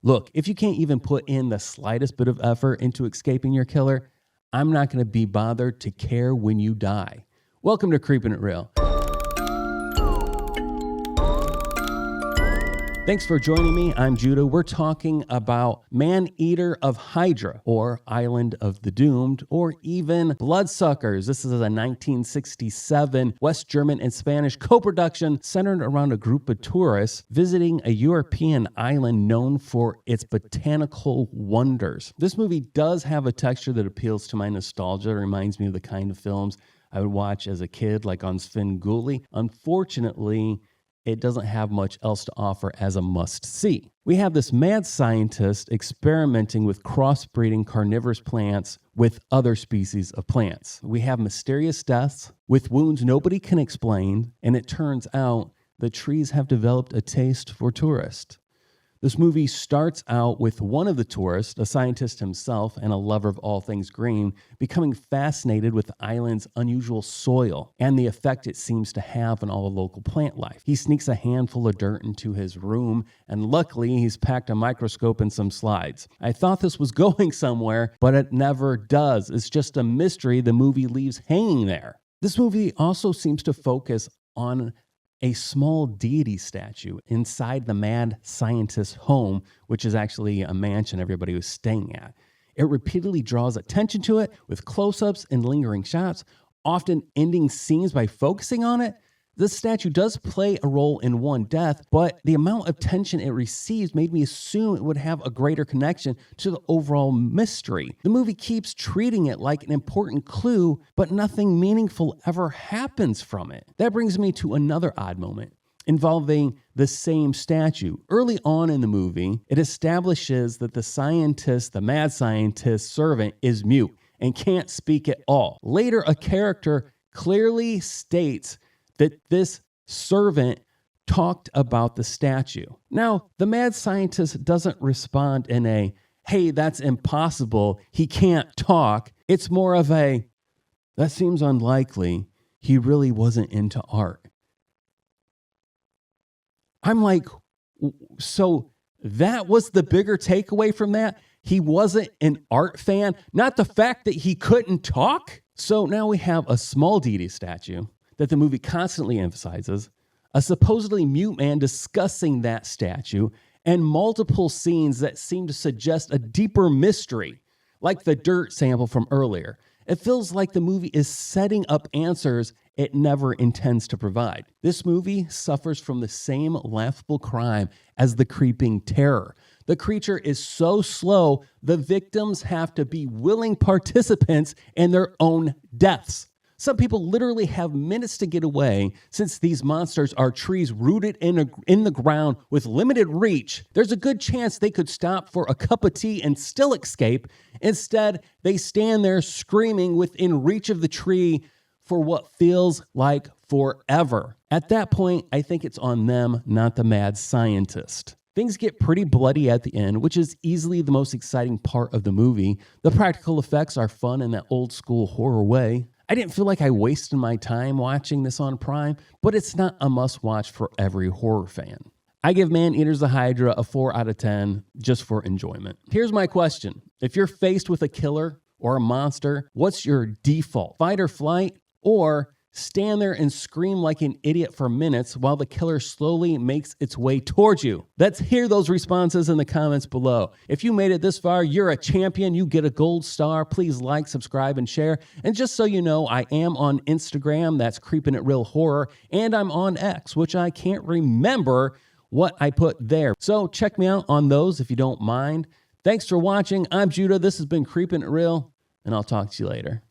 Look, if you can't even put in the slightest bit of effort into escaping your killer, I'm not going to be bothered to care when you die. Welcome to Creepin' It Real. Thanks for joining me. I'm Judah. We're talking about Maneater of Hydra, or Island of the Doomed, or even Bloodsuckers. This is a 1967 West German and Spanish co-production centered around a group of tourists visiting a European island known for its botanical wonders. This movie does have a texture that appeals to my nostalgia. It reminds me of the kind of films I would watch as a kid, like on Svengoolie. Unfortunately, it doesn't have much else to offer as a must-see. We have this mad scientist experimenting with crossbreeding carnivorous plants with other species of plants. We have mysterious deaths with wounds nobody can explain, and it turns out the trees have developed a taste for tourists. This movie starts out with one of the tourists, a scientist himself and a lover of all things green, becoming fascinated with the island's unusual soil and the effect it seems to have on all the local plant life. He sneaks a handful of dirt into his room, and luckily he's packed a microscope and some slides. I thought this was going somewhere, but it never does. It's just a mystery the movie leaves hanging there. This movie also seems to focus on a small deity statue inside the mad scientist's home, which is actually a mansion everybody was staying at. It repeatedly draws attention to it with close-ups and lingering shots, often ending scenes by focusing on it. This statue does play a role in one death, but the amount of attention it receives made me assume it would have a greater connection to the overall mystery. The movie keeps treating it like an important clue, but nothing meaningful ever happens from it. That brings me to another odd moment involving the same statue. Early on in the movie, it establishes that the scientist, the mad scientist servant, is mute and can't speak at all. Later, a character clearly states that this servant talked about the statue. Now, the mad scientist doesn't respond in a, hey, that's impossible, he can't talk. It's more of a, that seems unlikely, he really wasn't into art. I'm like, so that was the bigger takeaway from that? He wasn't an art fan, not the fact that he couldn't talk? So now we have a small deity statue that the movie constantly emphasizes, a supposedly mute man discussing that statue, and multiple scenes that seem to suggest a deeper mystery, like the dirt sample from earlier. It feels like the movie is setting up answers it never intends to provide. This movie suffers from the same laughable crime as the creeping terror. The creature is so slow, the victims have to be willing participants in their own deaths. Some people literally have minutes to get away since these monsters are trees rooted in the ground with limited reach. There's a good chance they could stop for a cup of tea and still escape. Instead, they stand there screaming within reach of the tree for what feels like forever. At that point, I think it's on them, not the mad scientist. Things get pretty bloody at the end, which is easily the most exciting part of the movie. The practical effects are fun in that old school horror way. I didn't feel like I wasted my time watching this on Prime, but it's not a must-watch for every horror fan. I give Maneater of Hydra a 4 out of 10 just for enjoyment. Here's my question. If you're faced with a killer or a monster, what's your default? Fight or flight? Or stand there and scream like an idiot for minutes while the killer slowly makes its way towards you? Let's hear those responses in the comments below. If you made it this far, you're a champion. You get a gold star. Please like, subscribe, and share. And just so you know, I am on Instagram. That's Creepin' It Real Horror. And I'm on X, which I can't remember what I put there. So check me out on those if you don't mind. Thanks for watching. I'm Judah. This has been Creepin' It Real, and I'll talk to you later.